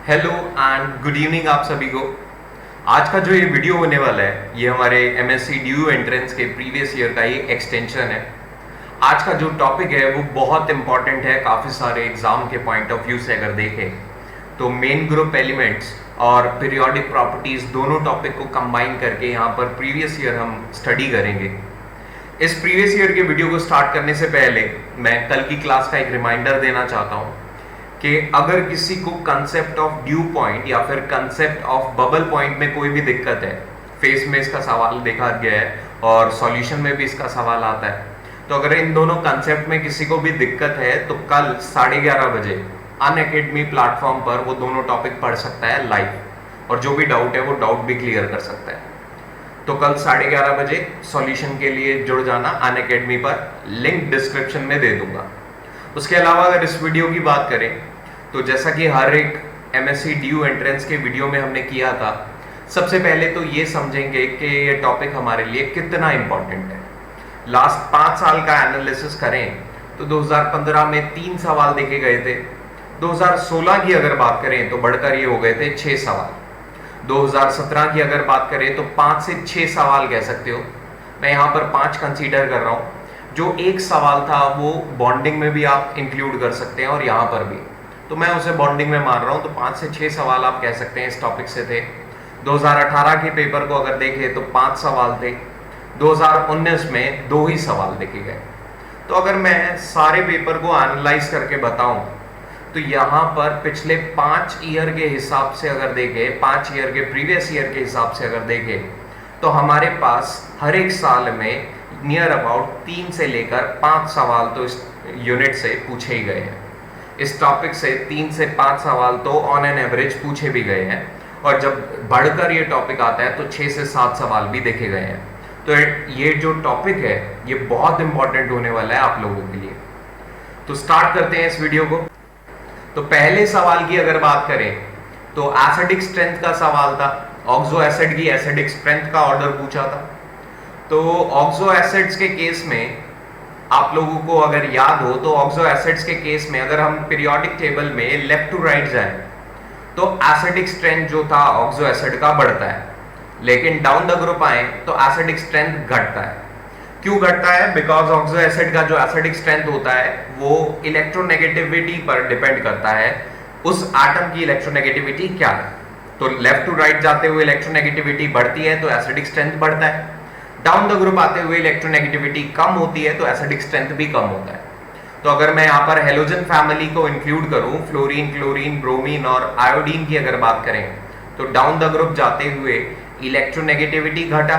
Hello and good evening आप सभी को। आज का जो ये वीडियो होने वाला है ये हमारे एमएससी ड्यू एंट्रेंस के प्रीवियस ईयर का ही एक्सटेंशन है। आज का जो टॉपिक है वो बहुत इंपॉर्टेंट है, काफ़ी सारे एग्जाम के पॉइंट ऑफ व्यू से अगर देखें तो मेन ग्रुप एलिमेंट्स और पीरियोडिक प्रॉपर्टीज दोनों टॉपिक को कंबाइन करके यहाँ पर प्रीवियस ईयर हम स्टडी करेंगे। इस प्रीवियस ईयर के वीडियो को स्टार्ट करने से पहले मैं कल की क्लास का एक रिमाइंडर देना चाहता हूँ कि अगर किसी को कंसेप्ट ऑफ ड्यू पॉइंट या फिर कंसेप्ट ऑफ बबल पॉइंट में कोई भी दिक्कत है, फेस में इसका सवाल देखा गया है और सॉल्यूशन में भी इसका सवाल आता है, तो अगर इन दोनों कंसेप्ट में किसी को भी दिक्कत है तो कल 11:30 बजे अनअकैडमी प्लेटफॉर्म पर वो दोनों टॉपिक पढ़ सकता है लाइव, और जो भी डाउट है वो डाउट भी क्लियर कर सकता है। तो कल 11:30 बजे सॉल्यूशन के लिए जुड़ जाना अनअकैडमी पर, लिंक डिस्क्रिप्शन में दे दूंगा। उसके अलावा अगर इस वीडियो की बात करें तो जैसा कि हर एक एमएससी ड्यू एंट्रेंस के वीडियो में हमने किया था, सबसे पहले तो ये समझेंगे कि ये टॉपिक हमारे लिए कितना इंपॉर्टेंट है। लास्ट 5 साल का एनालिसिस करें तो 2015 में 3 सवाल देखे गए थे, 2016 की अगर बात करें तो बढ़कर ये हो गए थे 6 सवाल, 2017 की अगर बात करें तो 5 से 6 सवाल कह सकते हो। मैं यहाँ पर 5 कंसीडर कर रहा हूँ। जो एक सवाल था वो बॉन्डिंग में भी आप इंक्लूड कर सकते हैं और यहाँ पर भी, तो मैं उसे बॉन्डिंग में मान रहा हूँ। तो 5 से 6 सवाल आप कह सकते हैं इस टॉपिक से थे। 2018 के पेपर को अगर देखें तो 5 सवाल थे, 2019 में 2 ही सवाल देखे गए। तो अगर मैं सारे पेपर को एनालाइज करके बताऊं तो यहाँ पर पिछले 5 ईयर के हिसाब से अगर देखें, 5 ईयर के प्रीवियस ईयर के हिसाब से अगर देखें तो हमारे पास हर एक साल में नियर अबाउट 3 से लेकर 5 सवाल तो इस यूनिट से पूछे ही गए हैं। इस टॉपिक से 3 से 5 सवाल तो ऑन एन एवरेज पूछे भी गए हैं, और जब बढ़कर ये टॉपिक आता है तो 6 से 7 सवाल भी देखे गए हैं। तो ये जो टॉपिक है ये बहुत इंपॉर्टेंट होने वाला है आप लोगों के लिए। तो स्टार्ट करते हैं इस वीडियो को। तो पहले सवाल की अगर बात करें तो एसिडिक स्ट्रेंथ का सवाल था। ऑक्सो एसिड की एसिडिक स्ट्रेंथ का ऑर्डर पूछा था। तो ऑक्सो एसिड्स के केस में आप लोगों को अगर याद हो तो ऑक्सो एसिड्स के केस में अगर हम पीरियोडिक टेबल में लेफ्ट टू राइट जाएं तो एसिडिक स्ट्रेंथ जो था ऑक्सो एसिड का बढ़ता है, लेकिन डाउन द ग्रुप आए तो एसिडिक स्ट्रेंथ घटता है। क्यों घटता है? बिकॉज ऑक्सो एसिड का जो एसिडिक स्ट्रेंथ होता है वो इलेक्ट्रोनेगेटिविटी पर डिपेंड करता है, उस एटम की इलेक्ट्रोनेगेटिविटी क्या है। तो लेफ्ट टू राइट जाते हुए इलेक्ट्रोनेगेटिविटी बढ़ती है तो एसिडिक स्ट्रेंथ बढ़ता है, डाउन द ग्रुप आते हुए इलेक्ट्रोनेगेटिविटी कम होती है तो एसिडिक स्ट्रेंथ भी कम होता है। तो अगर मैं यहाँ पर हेलोजन फैमिली को इंक्लूड करूँ, फ्लोरीन, क्लोरीन, ब्रोमीन और आयोडीन की अगर बात करें तो डाउन द ग्रुप जाते हुए इलेक्ट्रोनेगेटिविटी घटा,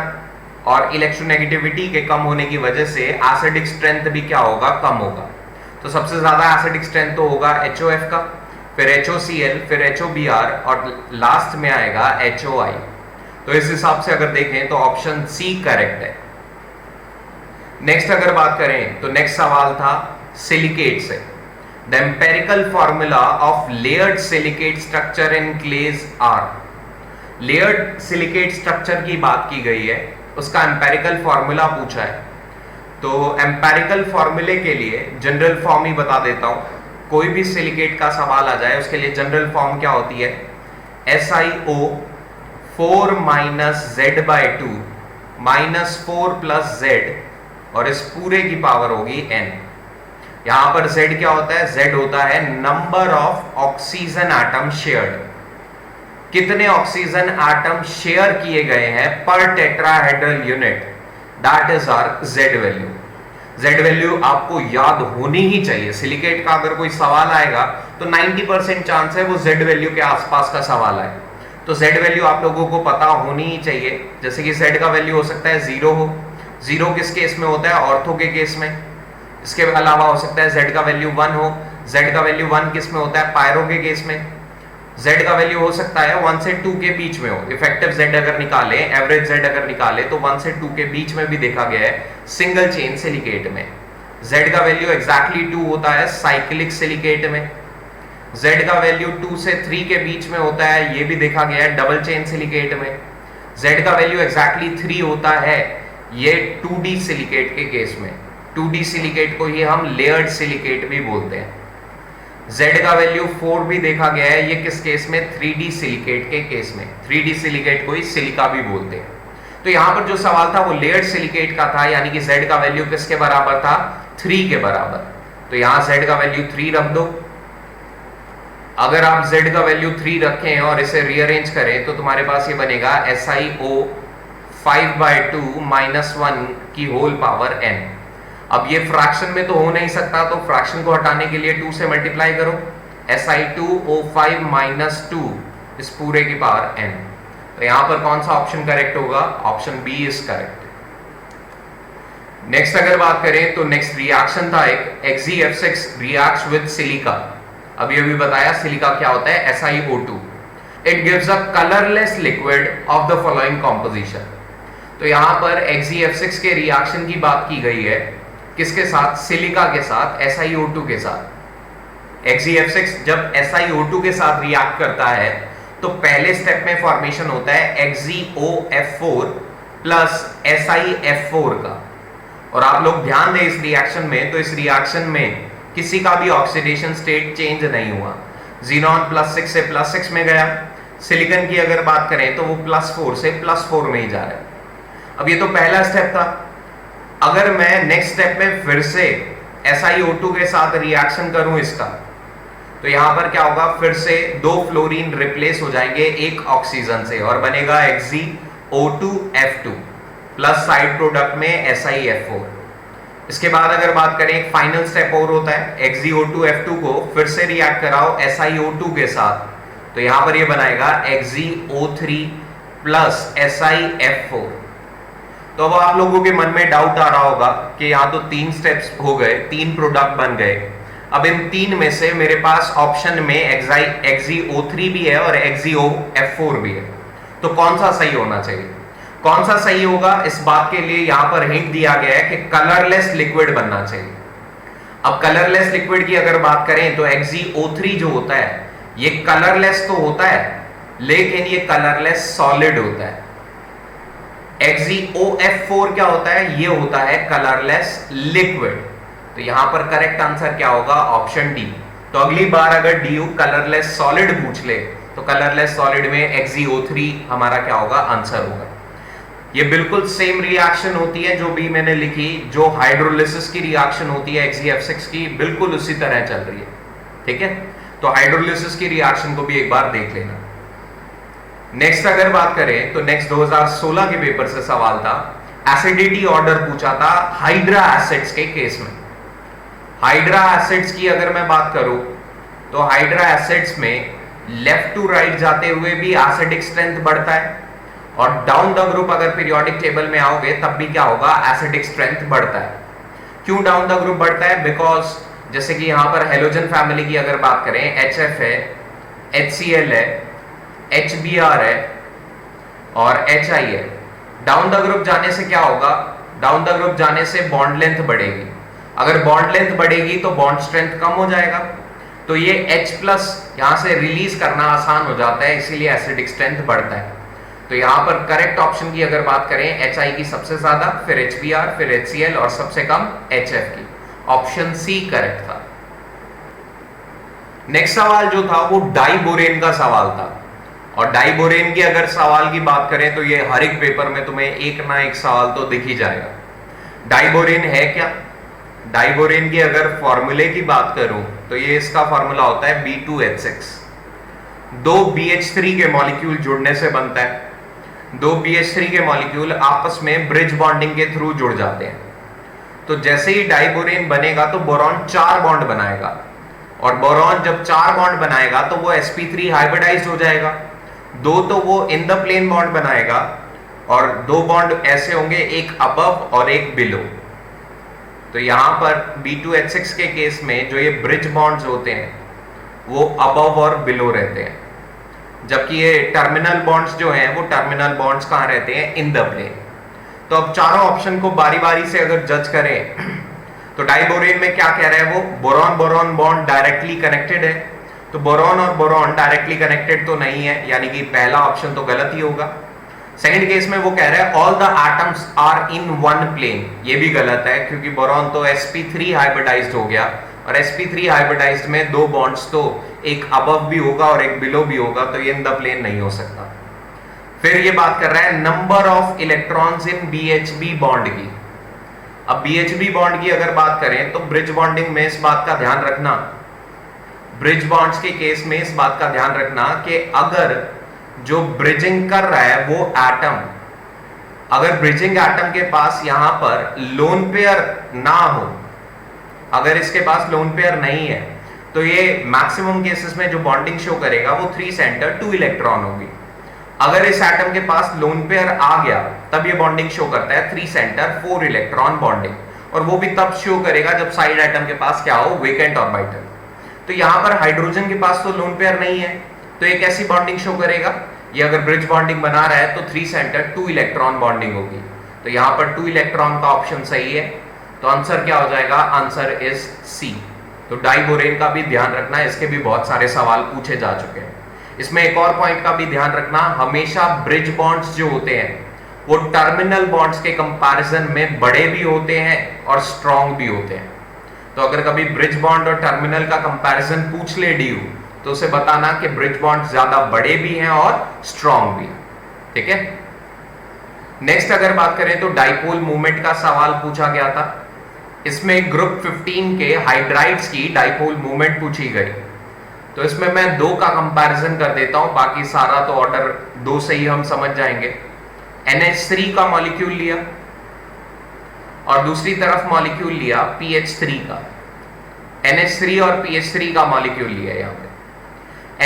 और इलेक्ट्रोनेगेटिविटी के कम होने की वजह से एसिडिक स्ट्रेंथ भी क्या होगा? कम होगा। तो सबसे ज्यादा एसिडिक स्ट्रेंथ तो होगा HOF का, फिर HOCl, फिर HOBr और लास्ट में आएगा HOI। तो इस हिसाब से अगर देखें तो ऑप्शन सी करेक्ट है। नेक्स्ट अगर बात करें तो नेक्स्ट सवाल था सिलिकेट से। The empirical formula of layered silicate structure in clays are. Layered silicate structure की बात की गई है, उसका एम्पेरिकल फॉर्मूला पूछा है। तो एम्पेरिकल फॉर्मूले के लिए जनरल फॉर्म ही बता देता हूं। कोई भी सिलिकेट का सवाल आ जाए उसके लिए जनरल फॉर्म क्या होती है? SiO 4 - Z/2 -4 + Z, और इस पूरे की पावर होगी n। यहां पर Z क्या होता है? Z होता है number of oxygen atom shared. कितने ऑक्सीजन एटम शेयर किए गए हैं per tetrahedral unit, that is our Z value. Z value आपको याद होनी ही चाहिए। सिलिकेट का अगर कोई सवाल आएगा तो 90% चांस है वो Z वैल्यू के आसपास का सवाल आए। तो Z वैल्यू आप लोगों को पता होनी ही चाहिए। जैसे कि Z का वैल्यू हो सकता है 0 हो। 0 किस केस में होता है? ऑर्थो के केस में। इसके अलावा हो सकता है Z का वैल्यू 1 हो। Z का वैल्यू 1 किस में होता है? पायरो के केस में। Z का वैल्यू हो सकता है 1 से 2 के बीच में हो। इफेक्टिव Z अगर निकाले, एवरेज Z अगर निकाले तो 1 से 2 के बीच में भी देखा गया है सिंगल चेन सिलिकेट में। Z का वैल्यू एग्जैक्टली 2 होता है साइक्लिक सिलिकेट में। Z का वैल्यू 2 से 3 के बीच में होता है, ये भी देखा गया है डबल चेन सिलिकेट में। Z का वैल्यू एग्जैक्टली 3 होता है ये 2D सिलिकेट के केस में। 2D सिलिकेट को ही हम लेयर्ड सिलिकेट भी बोलते हैं। Z का वैल्यू 4 भी देखा गया है। ये किस केस में? 3D सिलिकेट के केस में। 3D सिलिकेट को ही सिलिका भी बोलते हैं। तो यहां पर जो सवाल था वो लेयर्ड सिलिकेट का था, यानी कि Z का वैल्यू किसके बराबर था? 3 के बराबर। तो यहां Z का वैल्यू 3 रख दो। अगर आप Z का वैल्यू 3 रखें और इसे रीअरेंज करें तो तुम्हारे पास ये बनेगा SiO 5/2 - 1 की होल पावर n। अब ये फ्रैक्शन में तो हो नहीं सकता, तो फ्रैक्शन को हटाने के लिए 2 से मल्टीप्लाई करो। Si2O5 - 2 इस पूरे की पावर n। तो यहां पर कौन सा ऑप्शन करेक्ट होगा? Option B is correct. Next अगर बात करें तो नेक्स्ट रिएक्शन था एक XeF6 रिएक्ट्स विद सिलिका। अब ये भी बताया सिलिका क्या होता है, SiO2। It gives a colourless liquid of the following composition. तो यहां पर XeF6 के रिएक्शन की बात की गई है, किसके साथ? सिलिका के साथ, SiO2 के साथ। XeF6 जब SiO2 के साथ रिएक्ट करता है तो पहले स्टेप में फॉर्मेशन होता है XeOF4 प्लस SiF4 का। और आप लोग ध्यान दें इस रिएक्शन में, तो इस रिएक्शन में किसी का भी ऑक्सीडेशन स्टेट चेंज नहीं हुआ। ज़ीनॉन +6 से +6 में गया। सिलिकॉन की अगर बात करें तो वो +4 से +4 में ही जा रहा है। अब ये तो पहला स्टेप था। अगर मैं नेक्स्ट स्टेप में फिर से SiO2 के साथ रिएक्शन करूं इसका, तो यहां पर क्या होगा? फिर से 2 फ्लोरीन रिप्लेस हो जाएंगे एक ऑक्सीजन से और बनेगा XeO2F2 प्लस साइड प्रोडक्ट में SiF4। इसके बाद अगर बात करें एक फाइनल स्टेप और होता है, XeO2F2 को फिर से रिएक्ट कराओ SiO2 के साथ, तो यहां पर ये बनाएगा XeO3 प्लस SiF4। तो अब आप लोगों के मन में डाउट आ रहा होगा कि यहां तो 3 स्टेप्स हो गए, 3 प्रोडक्ट बन गए। अब इन 3 में से मेरे पास ऑप्शन में XeO3 भी है और XeOF4 भी है, तो कौन सा सही होना चाहिए? कौन सा सही होगा? इस बात के लिए यहां पर हिंट दिया गया है कि कलरलेस लिक्विड बनना चाहिए। अब कलरलेस लिक्विड की अगर बात करें तो XeO3 जो होता है ये कलरलेस तो होता है, लेकिन ये कलरलेस सॉलिड होता है। XeOF4 क्या होता है? ये होता है कलरलेस लिक्विड। तो यहां पर करेक्ट आंसर क्या होगा? Option D. तो अगली बार अगर DU कलरलेस सॉलिड पूछ ले तो कलरलेस सॉलिड में XeO3 हमारा क्या होगा? आंसर होगा। ये बिल्कुल सेम रिएक्शन होती है जो भी मैंने लिखी, जो हाइड्रोलिसिस की रिएक्शन होती है XeF6 की, बिल्कुल उसी तरह चल रही है। ठीक है, तो हाइड्रोलिसिस की रिएक्शन को भी एक बार देख लेना। नेक्स्ट अगर बात करें तो नेक्स्ट 2016 के पेपर से सवाल था, एसिडिटी ऑर्डर पूछा था हाइड्रा एसिड्स के केस में। हाइड्रा एसिड्स की अगर मैं बात करूं तो हाइड्रा एसिड्स में लेफ्ट टू राइट जाते हुए भी एसिडिक स्ट्रेंथ बढ़ता है, और डाउन द ग्रुप अगर पीरियोडिक टेबल में आओगे तब भी क्या होगा? एसिडिक स्ट्रेंथ बढ़ता है। क्यों डाउन द ग्रुप बढ़ता है? बिकॉज जैसे कि यहां पर हेलोजन फैमिली की अगर बात करें, HF है, HCl है, HBr है और HI है। डाउन द ग्रुप जाने से क्या होगा? डाउन द ग्रुप जाने से बॉन्ड लेंथ बढ़ेगी। अगर बॉन्ड लेंथ बढ़ेगी तो बॉन्ड स्ट्रेंथ कम हो जाएगा, तो ये H+ यहां से रिलीज करना आसान हो जाता है, इसीलिए एसिडिक स्ट्रेंथ बढ़ता है। तो यहां पर करेक्ट ऑप्शन की अगर बात करें, HI की सबसे ज्यादा, फिर HBr, फिर HCl और सबसे कम HF की। ऑप्शन सी करेक्ट था। नेक्स्ट सवाल जो था वो डाइबोरेन का सवाल था, और डाइबोरेन की अगर सवाल की बात करें तो ये हर एक पेपर में तुम्हें एक ना एक सवाल तो दिख ही जाएगा। डाइबोरेन है क्या? डाइबोरेन की अगर फॉर्मूले की बात करूं तो ये इसका फॉर्मूला होता है B2H6। 2 BH3 के मॉलिक्यूल जुड़ने से बनता है। 2 BH3 के मॉलिक्यूल आपस में ब्रिज बॉन्डिंग के थ्रू जुड़ जाते हैं। तो जैसे ही डाइबोरेन बनेगा तो बोरॉन 4 बॉन्ड बनाएगा, और बोरॉन जब 4 बॉन्ड बनाएगा तो वो sp3 हाइब्रिडाइज्ड हो जाएगा। 2 तो वो इन द प्लेन बॉन्ड बनाएगा, और 2 बॉन्ड ऐसे होंगे, एक अबव और एक बिलो। तो यहां पर B2H6 के केस में जो ये ब्रिज बॉन्ड्स होते हैं वो अबव और बिलो रहते हैं, जबकि ये टर्मिनल बॉन्ड्स जो हैं वो टर्मिनल बॉन्ड्स कहां रहते हैं? In the plane. तो अब चारों ऑप्शन को बारी बारी से अगर जज करें तो डाइबोरेन में क्या कह रहा है वो? Boron boron bond directly connected है, तो बोरॉन और बोरॉन डायरेक्टली कनेक्टेड तो नहीं है, यानी कि पहला ऑप्शन तो गलत ही होगा। सेकंड केस में वो कह रहा है all the atoms are in one plane, ये भी गलत है, क्योंकि बोरॉन तो sp3 हाइब्रिडाइज्ड हो गया, और sp3 हाइब्रिडाइज्ड में दो बॉन्ड्स तो एक अबव भी होगा और एक बिलो भी होगा, तो ये इन द प्लेन नहीं हो सकता। फिर ये बात कर रहा है number of electrons in BHB bond की। अब BHB बॉन्ड की अगर बात करें तो ब्रिज बॉन्डिंग में इस बात का ध्यान रखना, ब्रिज बॉन्ड्स के केस में इस बात का ध्यान रखना कि अगर जो ब्रिजिंग कर रहा है वो एटम, अगर ब्रिजिंग एटम के पास यहां पर लोन पेयर ना हो, अगर इसके पास लोन पेयर नहीं है, तो ये मैक्सिमम केसेस में जो बॉन्डिंग शो करेगा वो 3 सेंटर 2 इलेक्ट्रॉन होगी। अगर इस एटम के पास लोन पेयर आ गया तब ये बॉन्डिंग शो करता है 3 सेंटर 4 इलेक्ट्रॉन बॉन्डिंग, और वो भी तब शो करेगा जब साइड एटम के पास क्या हो, वेकेंट ऑर्बिटल। तो यहां पर हाइड्रोजन के पास तो लोन पेयर नहीं है, तो ये कैसी बॉन्डिंग शो करेगा, ये अगर ब्रिज बॉन्डिंग बना रहा है तो 3 सेंटर 2 इलेक्ट्रॉन बॉन्डिंग होगी। तो यहां पर 2 इलेक्ट्रॉन का ऑप्शन सही है, तो आंसर क्या हो जाएगा, आंसर इज सी। तो डाइबोरेन का भी ध्यान रखना, इसके भी बहुत सारे सवाल पूछे जा चुके हैं। इसमें एक और पॉइंट का भी ध्यान रखना, हमेशा ब्रिज बॉन्ड्स जो होते हैं वो टर्मिनल बॉन्ड्स के कंपैरिजन में बड़े भी होते हैं और स्ट्रॉन्ग भी होते हैं। तो अगर कभी ब्रिज बॉन्ड और टर्मिनल का कंपैरिजन पूछ ले DU, तो उसे बताना कि ब्रिज बॉन्ड ज्यादा बड़े भी हैं और स्ट्रॉन्ग भी, ठीक है। नेक्स्ट अगर बात करें तो डाइपोल मूवमेंट का सवाल पूछा गया था। इसमें ग्रुप 15 के हाइड्राइड्स की डाइपोल मूवमेंट पूछी गई। तो इसमें मैं 2 का कंपैरिजन कर देता हूं, बाकी सारा तो ऑर्डर 2 से ही हम समझ जाएंगे। NH3 का मॉलिक्यूल लिया और दूसरी तरफ मॉलिक्यूल लिया PH3 का। NH3 और PH3 का मॉलिक्यूल लिया यहां पे।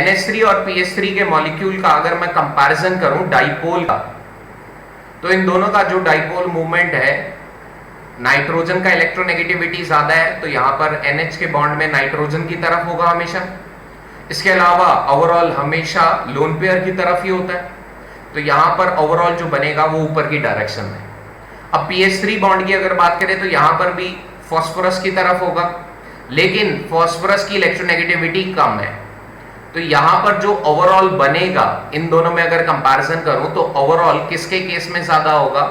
NH3 और PH3 के मॉलिक्यूल का अगर मैं कंपैरिजन करूं डाइपोल का, तो इन दोनों का जो डाइपोल मूवमेंट है, नाइट्रोजन का इलेक्ट्रोनेगेटिविटी ज्यादा है, तो यहां पर NH के बॉन्ड में नाइट्रोजन की तरफ होगा हमेशा। इसके अलावा ओवरऑल हमेशा लोन पेयर की तरफ ही होता है, तो यहां पर ओवरऑल जो बनेगा वो ऊपर की डायरेक्शन में। अब PH3 बॉन्ड की अगर बात करें तो यहां पर भी फास्फोरस की तरफ होगा, लेकिन फास्फोरस की इलेक्ट्रोनेगेटिविटी कम है, तो यहां पर जो ओवरऑल बनेगा इन दोनों में अगर कंपैरिजन करूं तो ओवरऑल किसके केस में ज्यादा होगा,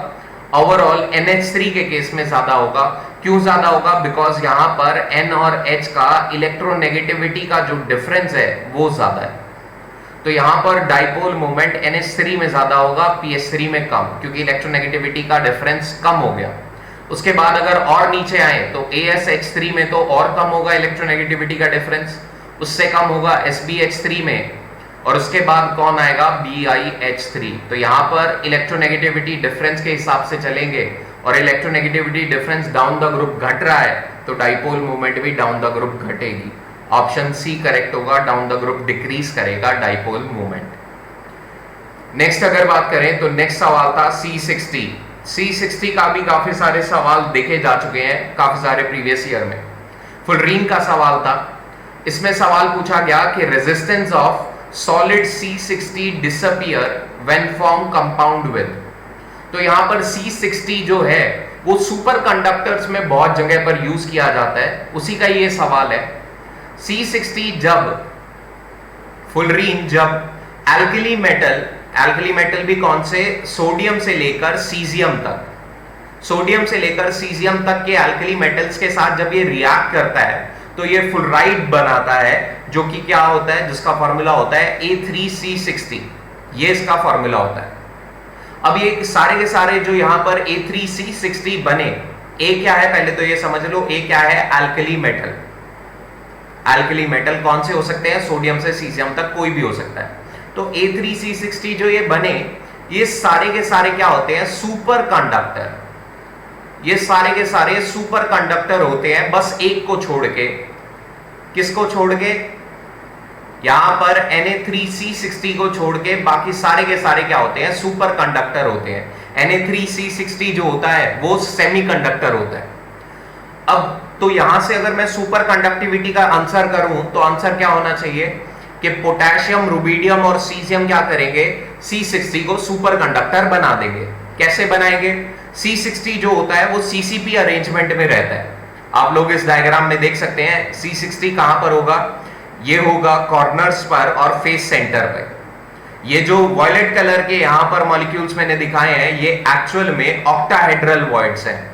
ओवरऑल NH3 के केस में ज्यादा होगा। क्यों ज्यादा होगा, बिकॉज यहां पर N और H का इलेक्ट्रोनेगेटिविटी का जो डिफरेंस है वो ज्यादा है, तो यहां पर डाइपोल मोमेंट NH3 में ज्यादा होगा, PH3 में कम, क्योंकि इलेक्ट्रोनेगेटिविटी का डिफरेंस कम हो गया। उसके बाद अगर और नीचे आए तो ASH3 में तो और कम होगा इलेक्ट्रोनेगेटिविटी का डिफरेंस, उससे कम होगा SbH3 में, और उसके बाद कौन आएगा, BiH3। तो यहां पर इलेक्ट्रोनेगेटिविटी डिफरेंस के हिसाब से चलेंगे, और electronegativity difference down the group घट रहा है, तो डाइपोल मूवमेंट भी डाउन द ग्रुप घटेगी। ऑप्शन सी करेक्ट होगा, डाउन द ग्रुप डिक्रीज करेगा डाइपोल मूवमेंट। नेक्स्ट अगर बात करें तो नेक्स्ट सवाल था C60। C60 का भी काफी सारे सवाल देखे जा चुके हैं काफी सारे प्रीवियस ईयर में। फुलरीन का सवाल था, इसमें सवाल पूछा गया कि resistance of solid C60 disappear when form compound with. तो यहां पर C60 जो है वो सुपर कंडक्टर्स में बहुत जगह पर यूज किया जाता है, उसी का ये सवाल है। C60 जब फुलरीन जब एल्कली मेटल भी कौन से, सोडियम से लेकर सीजियम तक, सोडियम से लेकर सीजियम तक के एल्कली मेटल्स के साथ जब ये रिएक्ट करता है तो ये फुलराइड बनाता है, जो कि क्या होता है, जिसका फॉर्मूला होता है A3C60, ये इसका फॉर्मूला होता है। अब ये सारे के सारे जो यहां पर A3C60 बने, A क्या है पहले तो ये समझ लो, A क्या है, एल्कली मेटल। एल्कली मेटल कौन से हो सकते हैं, सोडियम से सीजियम तक कोई भी हो सकता है। तो A3C60 जो ये बने, ये सारे के सारे क्या होते हैं, सुपर कंडक्टर। ये सारे के सारे सुपर कंडक्टर होते हैं, बस एक को छोड़ के। किसको छोड़ के, यहां पर Na3C60 को छोड़ के बाकी सारे के सारे क्या होते हैं, सुपर कंडक्टर होते हैं। Na3C60 जो होता है वो सेमीकंडक्टर होता है। अब तो यहां से अगर मैं सुपर कंडक्टिविटी का आंसर करूं तो आंसर क्या होना चाहिए कि पोटेशियम, रुबिडियम और सीजियम क्या करेंगे, C60 को सुपर कंडक्टर बना देंगे। कैसे बनाएंगे, C60 जो होता है वो CCP अरेंजमेंट में रहता है। आप लोग इस डायग्राम में देख सकते हैं C60 कहां पर होगा, ये होगा कॉर्नर्स पर और फेस सेंटर पे। ये जो वॉयलेट कलर के यहां पर मॉलिक्यूल्स मैंने दिखाए हैं, ये एक्चुअल में ऑक्टाहेड्रल वॉइड्स हैं,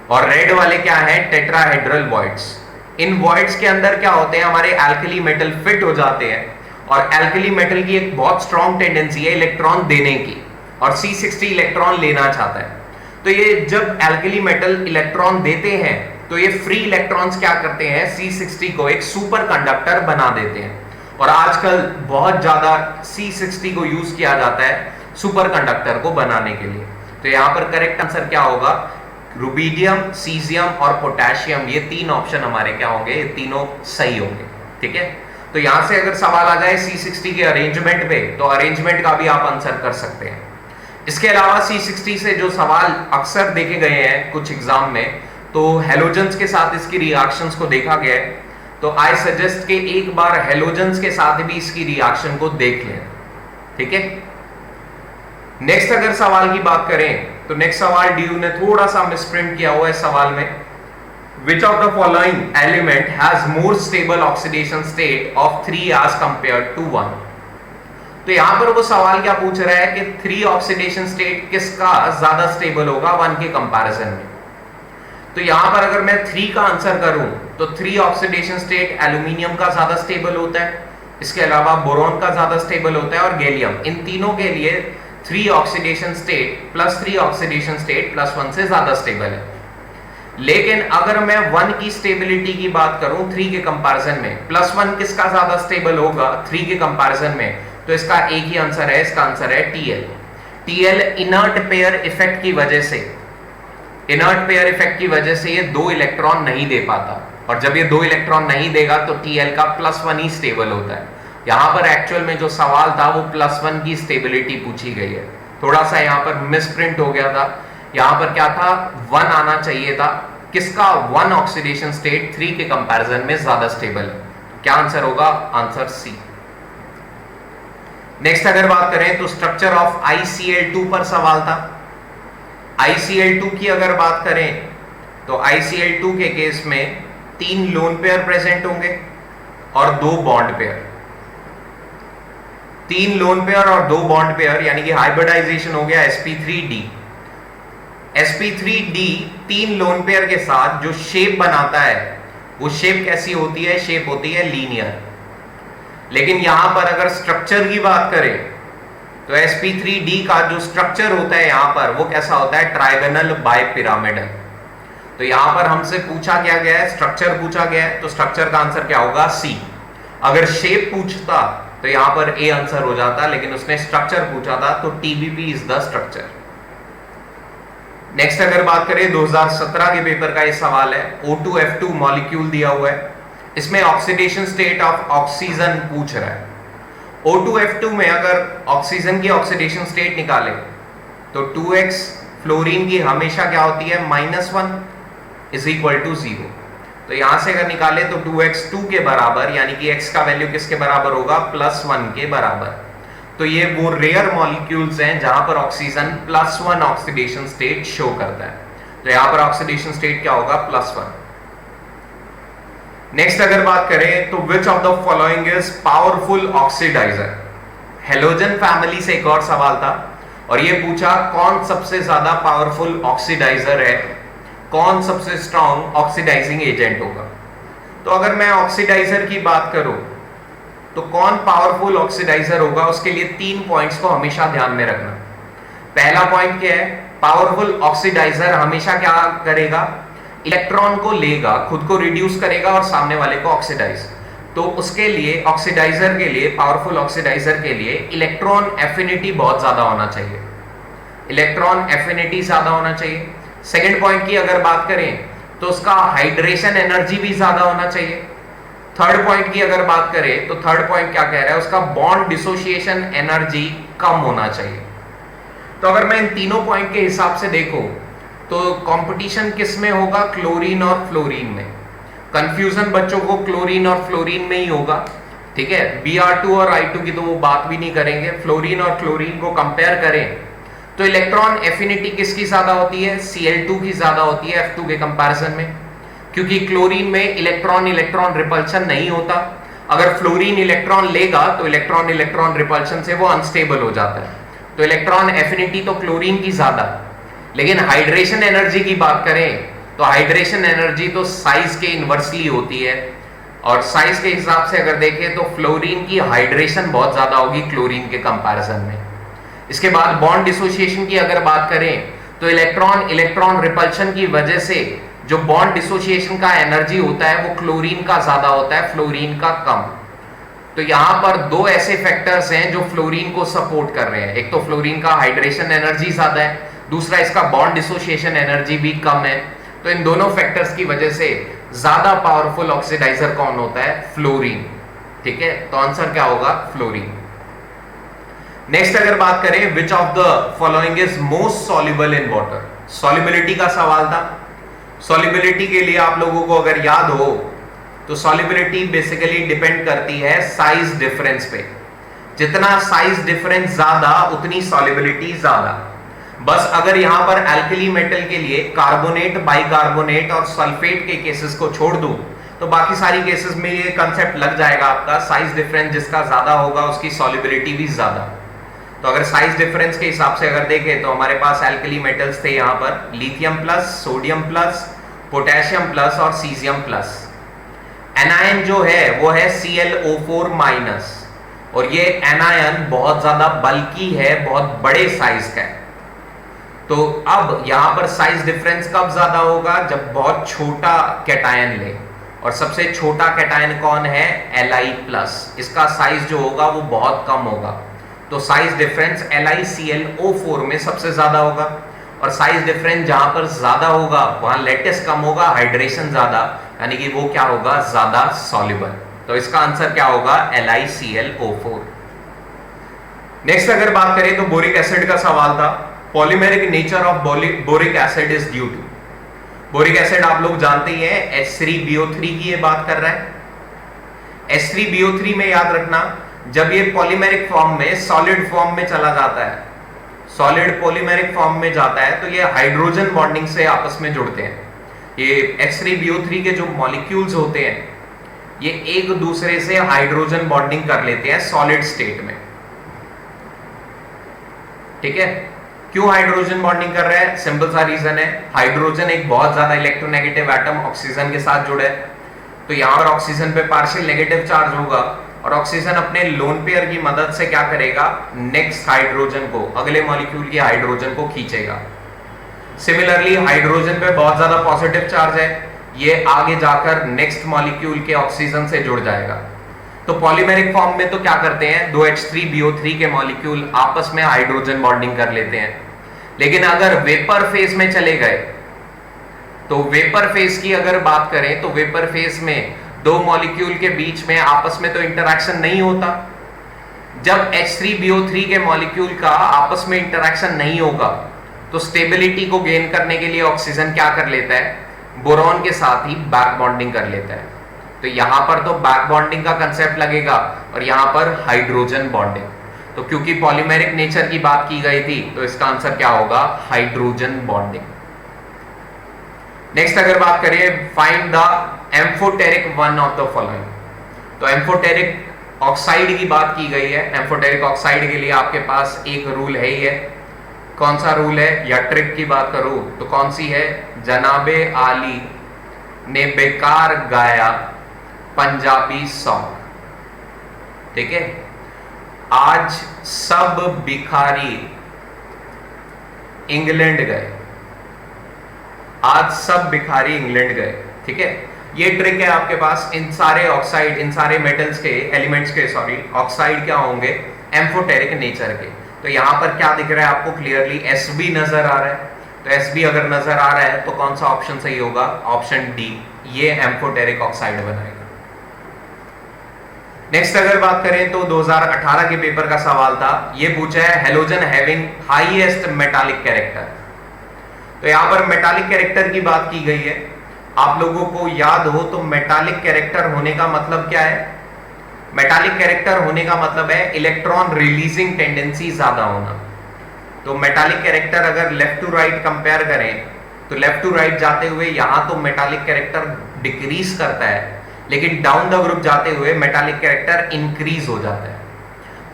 और रेड वाले क्या है, टेट्राहेड्रल वॉइड्स। इन वॉइड्स के अंदर क्या होते हैं, हमारे एल्कली मेटल फिट हो जाते हैं, और एल्कली मेटल की एक बहुत स्ट्रॉन्ग टेंडेंसी है इलेक्ट्रॉन देने की, और C60 इलेक्ट्रॉन लेना चाहता है। तो ये जब एल्कली मेटल इलेक्ट्रॉन देते हैं तो ये फ्री इलेक्ट्रॉन्स क्या करते हैं, C60 को एक सुपर कंडक्टर बना देते हैं, और आजकल बहुत ज्यादा C60 को यूज किया जाता है सुपर कंडक्टर को बनाने के लिए। तो यहां पर करेक्ट आंसर क्या होगा, रुबिडियम, सीजियम और पोटेशियम, ये तीन ऑप्शन हमारे क्या होंगे, ये तीनों सही होंगे। ठीक है, तो यहां से अगर सवाल आ जाए C60 के अरेंजमेंट पे, तो अरेंजमेंट का भी आप आंसर कर सकते हैं। इसके अलावा C60 से जो सवाल अक्सर देखे गए हैं कुछ एग्जाम में, तो हेलोजन्स के साथ इसकी रिएक्शंस को देखा गया है, तो आई सजेस्ट कि एक बार हेलोजन्स के साथ भी इसकी रिएक्शन को देख लें। ठीक है, नेक्स्ट अगर सवाल की बात करें तो नेक्स्ट सवाल डीयू ने थोड़ा सा मिसप्रिंट किया हुआ है सवाल में, विच of the following element has more stable oxidation state of 3 as compared to 1। तो यहां पर वो सवाल क्या पूछ रहा है कि 3 ऑक्सीडेशन स्टेट किसका ज्यादा स्टेबल होगा 1 के कंपैरिजन में। तो यहां पर अगर मैं 3 का आंसर करूं तो 3 ऑक्सीडेशन स्टेट एल्यूमिनियम का ज्यादा स्टेबल होता है, इसके अलावा बोरॉन का ज्यादा स्टेबल होता है, और गैलियम, इन तीनों के लिए 3 oxidation state plus 3 oxidation state plus 1 से ज्यादा स्टेबल है। लेकिन अगर मैं 1 की स्टेबिलिटी की बात करूं 3 के कंपैरिजन में, प्लस 1 किसका ज्यादा स्टेबल होगा 3 के कंपैरिजन में, तो इसका एक ही आंसर है, इसका आंसर है Tl। Tl inert pair effect की वजह से, इनर्ट पेयर इफेक्ट की वजह से ये 2 इलेक्ट्रॉन नहीं दे पाता, और जब ये 2 इलेक्ट्रॉन नहीं देगा तो Tl का +1 ही स्टेबल होता है। यहां पर एक्चुअल में जो सवाल था वो +1 की स्टेबिलिटी पूछी गई है, थोड़ा सा यहां पर मिसप्रिंट हो गया था। यहां पर क्या था, 1 आना चाहिए था, किसका 1 ऑक्सीडेशन स्टेट 3 के कंपैरिजन में ज्यादा स्टेबल है। क्या आंसर होगा, आंसर सी। नेक्स्ट अगर बात करें तो स्ट्रक्चर ऑफ ICl2 पर सवाल था। ICl2 की अगर बात करें तो ICl2 के केस में 3 लोन पेयर प्रेजेंट होंगे और 2 बॉन्ड पेयर। 3 लोन पेयर और 2 बॉन्ड पेयर यानी कि हाइब्रिडाइजेशन हो गया sp3d। sp3d 3 लोन पेयर के साथ जो शेप बनाता है वो शेप कैसी होती है, शेप होती है लीनियर। लेकिन यहां पर अगर स्ट्रक्चर की बात करें तो sp3d का जो स्ट्रक्चर होता है यहां पर वो कैसा होता है, ट्राइगोनल बाइपिरामिडल। तो यहां पर हमसे पूछा क्या गया है, स्ट्रक्चर पूछा गया है, तो स्ट्रक्चर का आंसर क्या होगा, सी। अगर शेप पूछता तो यहां पर ए आंसर हो जाता, लेकिन उसने स्ट्रक्चर पूछा था, तो TBP is the structure. Next अगर बात करें 2017 के पेपर का ये सवाल है, O2F2 मॉलिक्यूल दिया हुआ है, इसमें ऑक्सीडेशन स्टेट ऑफ ऑक्सीजन पूछ रहा है। O2F2 में अगर ऑक्सीजन की ऑक्सीडेशन स्टेट निकाले तो 2x फ्लोरीन की हमेशा क्या होती है, -1 इज इक्वल टू 0। तो यहां से अगर निकाले तो 2x 2 के बराबर, यानी कि x का वैल्यू किसके बराबर होगा, +1 के बराबर। तो ये वो रेयर मॉलिक्यूल्स हैं जहां पर ऑक्सीजन +1 ऑक्सीडेशन स्टेट शो करता है। तो यहां पर ऑक्सीडेशन स्टेट क्या होगा, +1। नेक्स्ट अगर बात करें तो which of the following is powerful oxidiser. Halogen family से एक और सवाल था, और ये पूछा कौन सबसे ज्यादा पावरफुल ऑक्सीडाइजर है, कौन सबसे स्ट्रॉन्ग ऑक्सीडाइजिंग एजेंट होगा। तो अगर मैं ऑक्सीडाइजर की बात करूं तो कौन पावरफुल ऑक्सीडाइजर होगा, उसके लिए 3 पॉइंट्स को हमेशा ध्यान में रखना। पहला पॉइंट क्या है, पावरफुल ऑक्सीडाइजर हमेशा क्या करेगा, इलेक्ट्रॉन को लेगा, खुद को रिड्यूस करेगा और सामने वाले को ऑक्सीडाइज। तो उसके लिए ऑक्सीडाइजर के लिए, पावरफुल ऑक्सीडाइजर के लिए इलेक्ट्रॉन एफिनिटी बहुत ज्यादा होना चाहिए, इलेक्ट्रॉन एफिनिटी ज्यादा होना चाहिए। सेकेंड पॉइंट की अगर बात करें तो उसका हाइड्रेशन एनर्जी भी ज्यादा होना चाहिए। थर्ड पॉइंट की अगर बात करें तो थर्ड पॉइंट क्या कह रहा है, उसका बॉन्ड डिसोसिएशन एनर्जी कम होना चाहिए। तो अगर मैं इन तीनों पॉइंट के हिसाब से देखूं तो कंपटीशन किस में होगा, क्लोरीन और फ्लोरीन में। कंफ्यूजन बच्चों को क्लोरीन और फ्लोरीन में ही होगा, ठीक है। Br2 और I2 की तो वो बात भी नहीं करेंगे। फ्लोरीन और क्लोरीन को कंपेयर करें तो इलेक्ट्रॉन एफिनिटी किसकी ज्यादा होती है, Cl2 की ज्यादा होती है F2 के कंपैरिजन में, क्योंकि क्लोरीन में इलेक्ट्रॉन इलेक्ट्रॉन रिपल्शन नहीं होता। अगर फ्लोरीन इलेक्ट्रॉन लेगा तो इलेक्ट्रॉन इलेक्ट्रॉन रिपल्शन से वो अनस्टेबल हो जाता है। तो इलेक्ट्रॉन एफिनिटी तो क्लोरीन की ज्यादा, लेकिन हाइड्रेशन एनर्जी की बात करें तो हाइड्रेशन एनर्जी तो साइज के इनवर्सली होती है, और साइज के हिसाब से अगर देखें तो फ्लोरीन की हाइड्रेशन बहुत ज्यादा होगी क्लोरीन के कंपैरिजन में। इसके बाद बॉन्ड डिसोसिएशन की अगर बात करें तो इलेक्ट्रॉन इलेक्ट्रॉन रिपल्शन की वजह से जो बॉन्ड डिसोसिएशन का एनर्जी होता है वो क्लोरीन का ज्यादा होता है, फ्लोरीन का कम। तो यहां पर दो ऐसे फैक्टर्स हैं जो फ्लोरीन को सपोर्ट कर रहे हैं, एक तो फ्लोरीन का हाइड्रेशन एनर्जी ज्यादा है, दूसरा इसका बॉन्ड डिसोसिएशन एनर्जी भी कम है। तो इन दोनों फैक्टर्स की वजह से ज्यादा पावरफुल ऑक्सीडाइजर कौन होता है? फ्लोरीन। ठीक है, तो आंसर क्या होगा? फ्लोरीन। नेक्स्ट अगर बात करें, विच of the following is most soluble in water? Solubility का सवाल था। सॉल्युबिलिटी के लिए आप लोगों को अगर याद हो तो सॉल्युबिलिटी बेसिकली डिपेंड करती है साइज डिफरेंस पे। जितना साइज डिफरेंस ज्यादा उतनी सॉल्युबिलिटी ज्यादा। बस अगर यहां पर एल्कली मेटल के लिए कार्बोनेट, बाइकार्बोनेट और सल्फेट के केसेस को छोड़ दूं तो बाकी सारी केसेस में ये कंसेप्ट लग जाएगा आपका, साइज डिफरेंस जिसका ज्यादा होगा उसकी सॉल्युबिलिटी भी ज्यादा। तो अगर साइज डिफरेंस के हिसाब से अगर देखें तो हमारे पास एल्कली मेटल्स थे यहां पर lithium plus, sodium plus, potassium plus और सीजियम प्लस। एनायन जो है वो है ClO4 माइनस, और ये एनायन बहुत ज्यादा बल्की है, बहुत बड़े साइज का है। तो अब यहां पर साइज डिफरेंस कब ज्यादा होगा? जब बहुत छोटा कैटायन ले, और सबसे छोटा कैटायन कौन है? Li+। इसका साइज जो होगा वो बहुत कम होगा, तो साइज डिफरेंस LiClO4 में सबसे ज्यादा होगा। और साइज डिफरेंस जहां पर ज्यादा होगा वहां लेटिस कम होगा, हाइड्रेशन ज्यादा, यानी कि वो क्या होगा? ज्यादा सॉल्युबल। तो इसका आंसर क्या होगा? LiClO4। नेक्स्ट अगर बात करें तो बोरिक एसिड का सवाल था। Polymeric nature of boric acid is due to. Boric acid आप लोग जानते ही हैं H3BO3 की ये बात कर रहा है। H3BO3 में याद रखना, जब ये पॉलीमेरिक फॉर्म में, सॉलिड फॉर्म में चला जाता है, सॉलिड पॉलीमेरिक फॉर्म में जाता है, तो ये हाइड्रोजन बॉन्डिंग से आपस में जुड़ते हैं। ये H3BO3 के जो मॉलिक्यूल्स होते हैं ये एक दूसरे से हाइड्रोजन बॉन्डिंग कर लेते हैं सॉलिड स्टेट में। ठीक है, क्यों हाइड्रोजन बॉन्डिंग कर रहे हैं? सिंपल सा रीजन है, हाइड्रोजन एक बहुत ज्यादा इलेक्ट्रोनेगेटिव एटम ऑक्सीजन के साथ जुड़े, तो यहां पर ऑक्सीजन पे पार्शियल नेगेटिव चार्ज होगा, और ऑक्सीजन अपने लोन पेयर की मदद से क्या करेगा? नेक्स्ट हाइड्रोजन को, अगले मॉलिक्यूल के हाइड्रोजन को खींचेगा। सिमिलरली हाइड्रोजन पे बहुत ज्यादा पॉजिटिव चार्ज है, ये आगे जाकर नेक्स्ट मॉलिक्यूल के ऑक्सीजन से जुड़ जाएगा। तो पॉलीमेरिक फॉर्म में तो क्या करते हैं, दो H3BO3 के मॉलिक्यूल आपस में हाइड्रोजन बॉन्डिंग कर लेते हैं। लेकिन अगर वेपर फेज में चले गए तो वेपर फेज की अगर बात करें तो वेपर फेज में दो मॉलिक्यूल के बीच में आपस में तो इंटरैक्शन नहीं होता। जब H3BO3 के मॉलिक्यूल का आपस में इंटरैक्शन नहीं होगा तो स्टेबिलिटी को गेन करने के लिए ऑक्सीजन क्या कर लेता है? बोरॉन के साथ ही बैक बॉन्डिंग कर लेता है। तो यहां पर तो बैक बॉन्डिंग का कंसेप्ट लगेगा, और यहां पर हाइड्रोजन बॉन्डिंग। तो क्योंकि पॉलीमेरिक नेचर की बात की गई थी तो इसका आंसर क्या होगा? Hydrogen bonding. नेक्स्ट अगर बात करें, find the amphoteric one of the following. तो एम्फोटेरिक ऑक्साइड की बात की गई है। एम्फोटेरिक ऑक्साइड के लिए आपके पास एक रूल है ही है। कौन सा रूल है? या ट्रिक की बात करूं तो कौन सी है? जनाबे आली ने बेकार गाया पंजाबी सॉन्ग। ठीक है, आज सब भिखारी इंग्लैंड गए, आज सब भिखारी इंग्लैंड गए। ठीक है, ये ट्रिक है आपके पास। इन सारे ऑक्साइड, इन सारे मेटल्स के, एलिमेंट्स के, सॉरी, ऑक्साइड क्या होंगे? एम्फोटेरिक नेचर के। तो यहां पर क्या दिख रहा है आपको? क्लियरली Sb नजर आ रहा है। तो Sb अगर नजर आ रहा है तो कौन सा ऑप्शन सही होगा? ऑप्शन डी, ये एम्फोटेरिक ऑक्साइड बनाएगा। नेक्स्ट अगर बात करें तो 2018 के पेपर का सवाल था, ये पूछा है halogen having highest metallic character. तो यहां पर मेटालिक कैरेक्टर की बात की गई है। आप लोगों को याद हो तो मेटालिक कैरेक्टर होने का मतलब क्या है? मेटालिक कैरेक्टर होने का मतलब है इलेक्ट्रॉन रिलीजिंग टेंडेंसी ज्यादा होना। तो मेटालिक कैरेक्टर अगर लेफ्ट टू राइट कंपेयर करें तो लेफ्ट टू राइट जाते हुए यहां तो मेटालिक कैरेक्टर डिक्रीज करता है, लेकिन डाउन द ग्रुप जाते हुए मेटालिक कैरेक्टर इंक्रीज हो जाता है।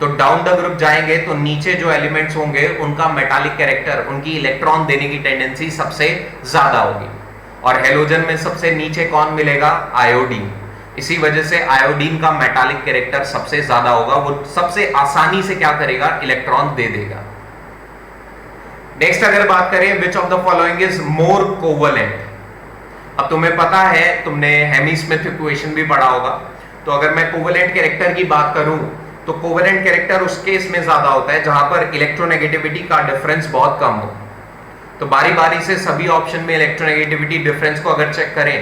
तो डाउन द ग्रुप जाएंगे तो नीचे जो एलिमेंट्स होंगे उनका मेटालिक कैरेक्टर, उनकी इलेक्ट्रॉन देने की टेंडेंसी सबसे ज्यादा होगी। और हेलोजन में सबसे नीचे कौन मिलेगा? आयोडीन। इसी वजह से आयोडीन का मेटालिक कैरेक्टर सबसे ज्यादा होगा, वो सबसे आसानी से क्या करेगा? इलेक्ट्रॉन दे देगा। नेक्स्ट अगर बात करें, विच of the following is more covalent. अब तुम्हें पता है, तुमने हेमी स्मिथ इक्वेशन भी पढ़ा होगा, तो अगर मैं कोवलेंट कैरेक्टर की बात करूं तो कोवलेंट कैरेक्टर उस केस में ज्यादा होता है जहां पर इलेक्ट्रोनेगेटिविटी का डिफरेंस बहुत कम हो। तो बारी बारी से सभी ऑप्शन में इलेक्ट्रोनेगेटिविटी डिफरेंस को अगर चेक करें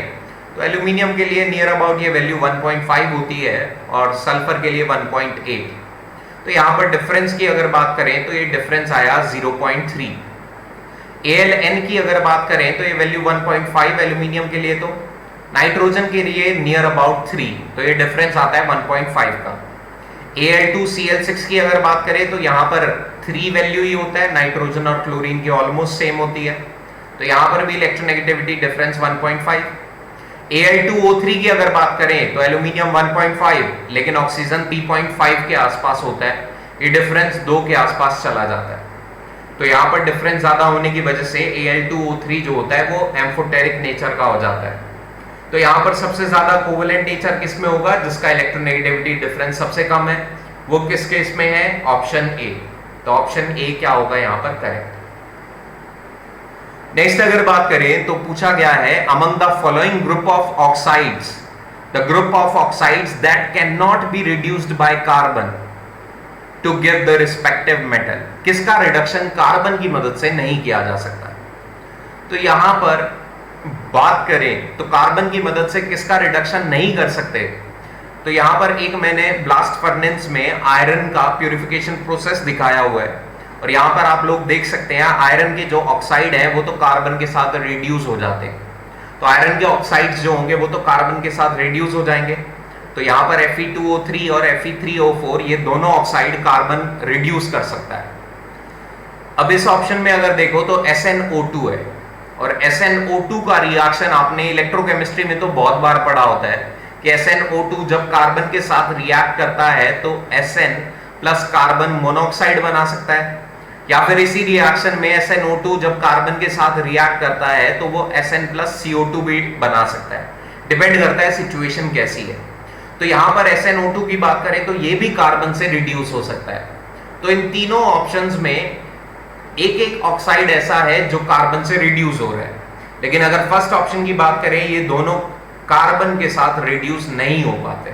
तो एल्यूमिनियम के लिए नियर अबाउट ये वैल्यू 1.5 होती है और सल्फर के लिए 1.8। तो यहां पर डिफरेंस की अगर बात करें तो ये डिफरेंस आया 0.3। AlN की अगर बात करें तो ये वैल्यू 1.5 एल्यूमिनियम के लिए, तो नाइट्रोजन के लिए नियर अबाउट 3, तो ये डिफरेंस आता है 1.5 का। Al2Cl6 की अगर बात करें तो यहाँ पर 3 वैल्यू ही होता है, नाइट्रोजन और क्लोरीन की ऑलमोस्ट सेम होती है, तो यहाँ पर भी इलेक्ट्रोनेगेटिविटी डिफरेंस 1.5। Al2O3 की अगर बात करें तो एल्यूमिनियम 1.5 लेकिन ऑक्सीजन 3.5 के आसपास होता है, ये डिफरेंस 2 के आसपास चला जाता है। तो यहाँ पर डिफरेंस ज्यादा होने की वजह से Al2O3 जो होता है वो एम्फोटेरिक नेचर का हो जाता है। तो यहाँ पर सबसे ज्यादा कोवेलेंट नेचर किस में होगा? जिसका इलेक्ट्रोनेगेटिविटी डिफरेंस सबसे कम है, वो किस केस में है? Option A. तो ऑप्शन ए क्या होगा यहाँ पर करेक्ट। नेक्स्ट अगर बात करें तो पूछा गया है, among the following group of oxides, the group of oxides that can not be reduced by carbon to give the respective metal, किसका रिडक्शन कार्बन की मदद से नहीं किया जा सकता? तो यहां पर बात करें तो कार्बन की मदद से किसका रिडक्शन नहीं कर सकते, तो यहां पर एक मैंने ब्लास्ट फर्नेस में आयरन का प्यूरिफिकेशन प्रोसेस दिखाया हुआ है और यहां पर आप लोग देख सकते हैं आयरन के जो ऑक्साइड है वो तो कार्बन के साथ रिड्यूस हो जाते हैं, तो आयरन के ऑक्साइड्स जो होंगे वो तो कार्बन के साथ रिड्यूस हो जाएंगे। तो यहां पर Fe2O3 और Fe3O4 ये दोनों ऑक्साइड कार्बन रिड्यूस कर सकता है। अब इस ऑप्शन में अगर देखो तो SnO2 है और SnO2 का रिएक्शन आपने इलेक्ट्रोकेमिस्ट्री में तो बहुत बार पढ़ा होता है कि SnO2 जब कार्बन के साथ रिएक्ट करता है तो Sn प्लस कार्बन मोनोऑक्साइड बना सकता है, या फिर इसी रिएक्शन में SnO2 जब कार्बन के साथ रिएक्ट करता है तो वो Sn प्लस CO2 भी बना सकता है, डिपेंड करता है सिचुएशन कैसी है। तो यहां पर SnO2 की बात करें तो ये भी कार्बन से रिड्यूस हो सकता है। तो इन तीनों ऑप्शंस में एक एक ऑक्साइड ऐसा है जो कार्बन से रिड्यूस हो रहा है, लेकिन अगर फर्स्ट ऑप्शन की बात करें ये दोनों कार्बन के साथ रिड्यूस नहीं हो पाते।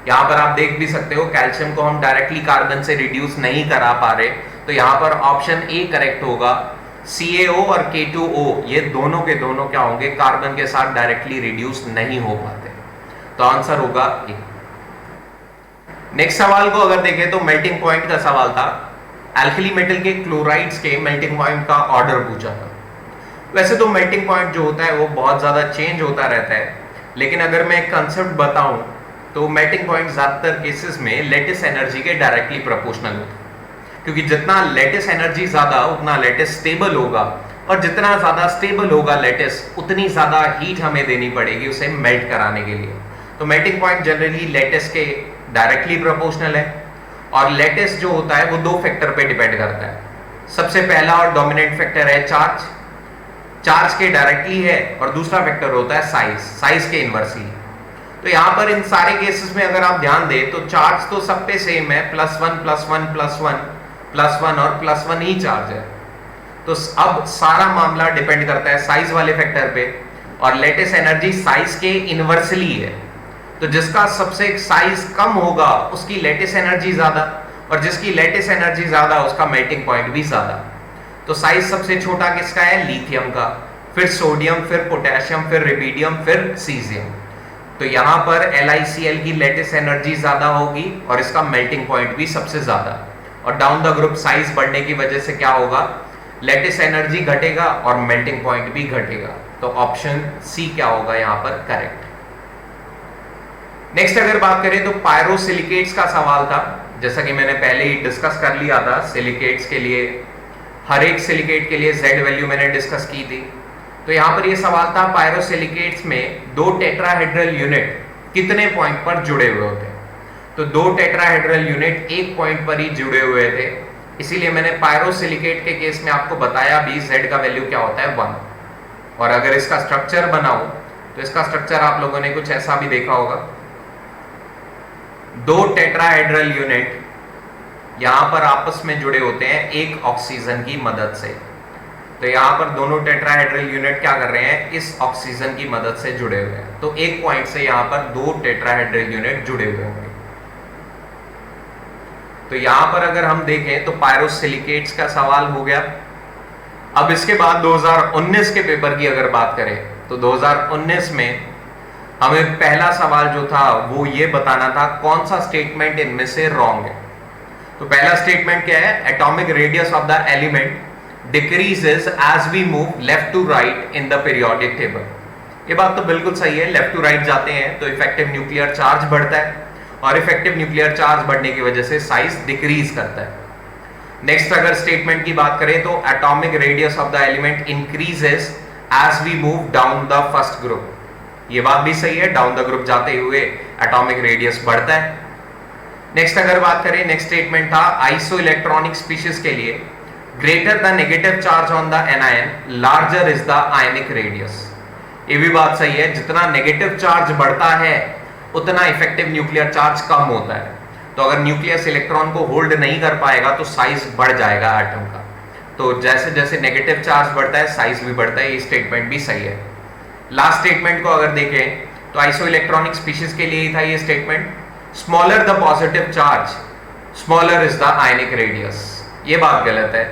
यहां पर आप देख भी सकते हो कैल्शियम को हम डायरेक्टली कार्बन से रिड्यूस नहीं करा पा रहे, तो यहां पर ऑप्शन ए करेक्ट होगा। CaO और K2O ये दोनों के दोनों क्या होंगे? कार्बन के साथ डायरेक्टली रिड्यूस नहीं हो पाते, तो आंसर होगा ए। नेक्स्ट सवाल को अगर देखें तो मेल्टिंग पॉइंट का सवाल था, एल्कली मेटल के क्लोराइड्स के मेल्टिंग पॉइंट का ऑर्डर पूछा था। वैसे तो मेल्टिंग पॉइंट जो होता है वो बहुत ज्यादा चेंज होता रहता है, लेकिन अगर मैं एक कंसेप्ट बताऊं तो मेल्टिंग पॉइंट ज्यादातर केसेस में लेटिस एनर्जी के डायरेक्टली प्रोपोर्शनल होता है, क्योंकि जितना लेटिस एनर्जी ज्यादा उतना लेटिस स्टेबल होगा, और जितना ज्यादा स्टेबल होगा लेटिस उतनी ज्यादा हीट हमें देनी पड़ेगी उसे मेल्ट कराने के लिए। तो मेल्टिंग पॉइंट जनरली लेटिस के डायरेक्टली प्रोपोर्शनल है, और लेटिस जो होता है वो दो फैक्टर पे डिपेंड करता है। सबसे पहला और डोमिनेंट फैक्टर है चार्ज, चार्ज के डायरेक्टली है, और दूसरा फैक्टर होता है साइज, साइज के इनवर्सली। तो यहां पर इन सारे केसेस में अगर आप ध्यान दें तो चार्ज तो सब पे सेम है, +1 +1 +1 +1 और +1 ही चार्ज है। तो अब सारा मामला डिपेंड करता है साइज वाले फैक्टर पे, और लेटिस एनर्जी साइज के इनवर्सली है। तो जिसका सबसे साइज कम होगा उसकी लेटिस एनर्जी ज्यादा, और जिसकी लेटिस एनर्जी ज्यादा उसका मेल्टिंग पॉइंट भी ज्यादा। तो साइज सबसे छोटा किसका है? लिथियम का, फिर सोडियम, फिर पोटेशियम, फिर रिबीडियम, फिर सीजियम। तो यहां पर LiCl की लेटिस एनर्जी ज्यादा होगी और इसका मेल्टिंग पॉइंट भी सबसे ज्यादा, और डाउन द ग्रुप साइज बढ़ने की वजह से क्या होगा? लेटिस एनर्जी घटेगा और मेल्टिंग पॉइंट भी घटेगा। तो ऑप्शन सी क्या होगा यहां पर करेक्ट। नेक्स्ट अगर बात करें तो पायरोसिलिकेट्स का सवाल था, जैसा कि मैंने पहले ही डिस्कस कर लिया था। सिलिकेट्स के लिए हर एक सिलिकेट के लिए Z वैल्यू मैंने डिस्कस की थी। तो यहां पर ये सवाल था पायरोसिलिकेट्स में दो टेट्राहेड्रल यूनिट कितने पॉइंट पर जुड़े हुए होते हैं? तो दो टेट्राहेड्रल यूनिट एक पॉइंट पर ही जुड़े हुए थे, इसीलिए मैंने पायरोसिलिकेट के केस में आपको बताया भी Z का वैल्यू क्या होता है 1। और अगर इसका स्ट्रक्चर बनाऊं तो इसका स्ट्रक्चर आप लोगों ने कुछ ऐसा भी देखा होगा। दो टेट्राहेड्रल यूनिट यहां पर आपस में जुड़े होते हैं एक ऑक्सीजन की मदद से। तो यहां पर दोनों टेट्राहेड्रल यूनिट क्या कर रहे हैं, इस ऑक्सीजन की मदद से जुड़े हुए हैं। तो एक पॉइंट से यहां पर दो टेट्राहेड्रल यूनिट जुड़े हुए होंगे। तो यहां पर अगर हम देखें तो पायरोसिलिकेट्स का सवाल हो गया। अब इसके बाद 2019 के पेपर की अगर बात करें तो 2019 में हमें पहला सवाल जो था वो ये बताना था कौन सा स्टेटमेंट इनमें से रॉन्ग है। तो पहला स्टेटमेंट क्या है, atomic radius of the element decreases as we move left to right in the periodic table. ये बात तो बिल्कुल सही है, लेफ्ट टू राइट जाते हैं तो इफेक्टिव न्यूक्लियर चार्ज बढ़ता है और इफेक्टिव न्यूक्लियर चार्ज बढ़ने की वजह से साइज डिक्रीज करता है। नेक्स्ट अगर स्टेटमेंट की बात करें तो atomic radius of the element increases as we move down the first group. ये बात भी सही है, डाउन द ग्रुप जाते हुए एटॉमिक रेडियस बढ़ता है। नेक्स्ट अगर बात करें, नेक्स्ट स्टेटमेंट था आइसो इलेक्ट्रॉनिक स्पीशीज के लिए greater the negative charge on the anion larger is the ionic radius. ये भी बात सही है, जितना नेगेटिव चार्ज बढ़ता है उतना इफेक्टिव न्यूक्लियर चार्ज कम होता है। तो अगर न्यूक्लियस इलेक्ट्रॉन को होल्ड नहीं कर पाएगा तो साइज बढ़ जाएगा एटम का। तो जैसे जैसे नेगेटिव चार्ज बढ़ता है साइज भी बढ़ता है। ये स्टेटमेंट भी सही है। लास्ट स्टेटमेंट को अगर देखें तो आइसो इलेक्ट्रॉनिक स्पीशीज के लिए ही था ये statement, smaller the positive charge smaller is the ionic radius. ये बात गलत है,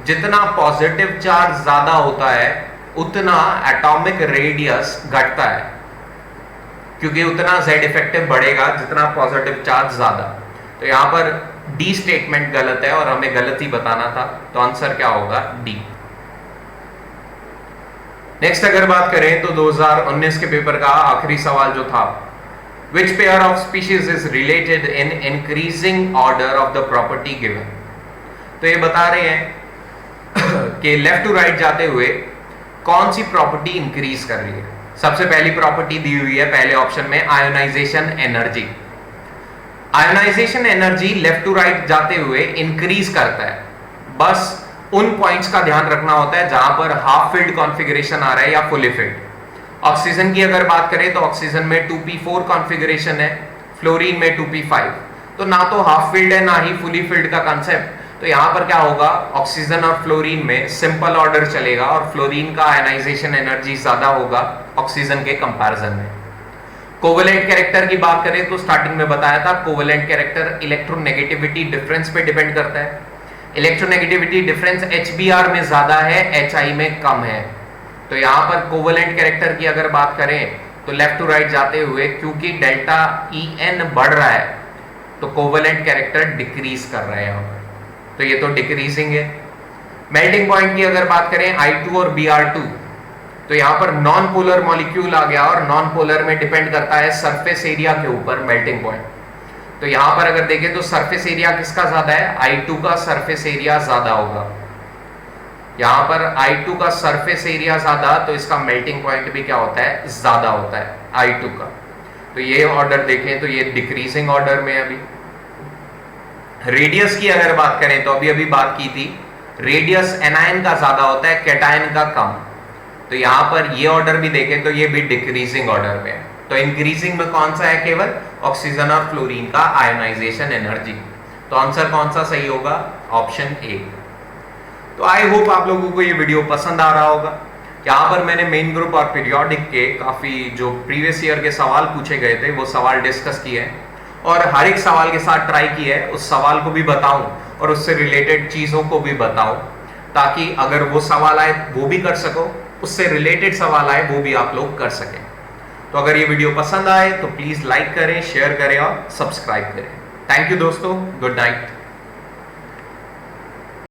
जितना पॉजिटिव चार्ज ज्यादा होता है उतना एटॉमिक रेडियस घटता है, क्योंकि उतना Z इफेक्टिव बढ़ेगा जितना पॉजिटिव चार्ज ज्यादा। तो यहां पर डी स्टेटमेंट गलत है और हमें गलत ही बताना था, तो आंसर क्या होगा, डी। नेक्स्ट अगर बात करें तो 2019 के पेपर का आखिरी सवाल जो था, which pair of species is related in increasing order of the property given। तो ये बता रहे हैं कि लेफ्ट टू राइट जाते हुए कौन सी प्रॉपर्टी इंक्रीज कर रही है। सबसे पहली प्रॉपर्टी दी हुई है पहले ऑप्शन में, ionisation energy. Ionisation energy left to right जाते हुए इंक्रीज करता है। बस उन पॉइंट्स का ध्यान रखना होता है जहां पर हाफ फिल्ड कॉन्फ़िगरेशन आ रहा है या फुली फिल्ड। ऑक्सीजन की अगर बात करें तो ऑक्सीजन में 2p4 कॉन्फ़िगरेशन है, फ्लोरीन में 2p5। तो ना तो हाफ फिल्ड है ना ही फुली फिल्ड का कांसेप्ट। तो यहां पर क्या होगा, ऑक्सीजन और फ्लोरीन में सिंपल ऑर्डर चलेगा और फ्लोरीन का आयोनाइजेशन एनर्जी ज्यादा होगा ऑक्सीजन के कंपैरिजन में। कोवेलेंट कैरेक्टर की बात करें तो स्टार्टिंग में बताया था, कोवेलेंट कैरेक्टर इलेक्ट्रोनेगेटिविटी डिफरेंस पे डिपेंड करता है। इलेक्ट्रोनेगेटिविटी डिफरेंस HBr में ज्यादा है, HI में कम है। तो यहां पर कोवेलेंट कैरेक्टर की अगर बात करें तो लेफ्ट टू राइट जाते हुए क्योंकि डेल्टा En बढ़ रहा है तो कोवेलेंट कैरेक्टर डिक्रीज कर रहा है यहां पर, तो ये तो डिक्रीजिंग है। मेल्टिंग पॉइंट की अगर बात करें I2 और Br2, तो यहां पर नॉन पोलर मॉलिक्यूल आ गया और नॉन पोलर में डिपेंड करता है सरफेस एरिया के ऊपर मेल्टिंग पॉइंट। तो यहां पर अगर देखें तो सरफेस एरिया किसका ज्यादा है, I2 का सरफेस एरिया ज्यादा होगा। यहां पर I2 का सरफेस एरिया ज्यादा, तो इसका मेल्टिंग पॉइंट भी क्या होता है, ज्यादा होता है I2 का। तो ये ऑर्डर देखें तो ये डिक्रीजिंग ऑर्डर में अभी। रेडियस की अगर बात करें तो अभी अभी बात की थी, रेडियस एनायन का ज्यादा होता है, कैटायन का कम। तो यहां पर ये ऑर्डर भी देखें तो ये भी डिक्रीजिंग ऑर्डर में है। तो इंक्रीजिंग में कौन सा है, केवल ऑक्सीजन और फ्लोरीन का आयोनाइजेशन एनर्जी। तो आंसर कौन सा सही होगा, ऑप्शन ए। तो आई होप आप लोगों को ये वीडियो पसंद आ रहा होगा। यहाँ पर मैंने मेन ग्रुप और पीरियोडिक के काफी जो प्रीवियस ईयर के सवाल पूछे गए थे वो सवाल डिस्कस किए हैं और हर एक सवाल के साथ ट्राई किया है उस सवाल को भी बताऊं और उससे रिलेटेड चीजों को भी बताऊं, ताकि अगर वो सवाल आए वो भी कर सको, उससे रिलेटेड सवाल आए वो भी आप लोग कर सकें। तो अगर ये वीडियो पसंद आए तो प्लीज लाइक करें, शेयर करें और सब्सक्राइब करें। थैंक यू दोस्तों, गुड नाइट।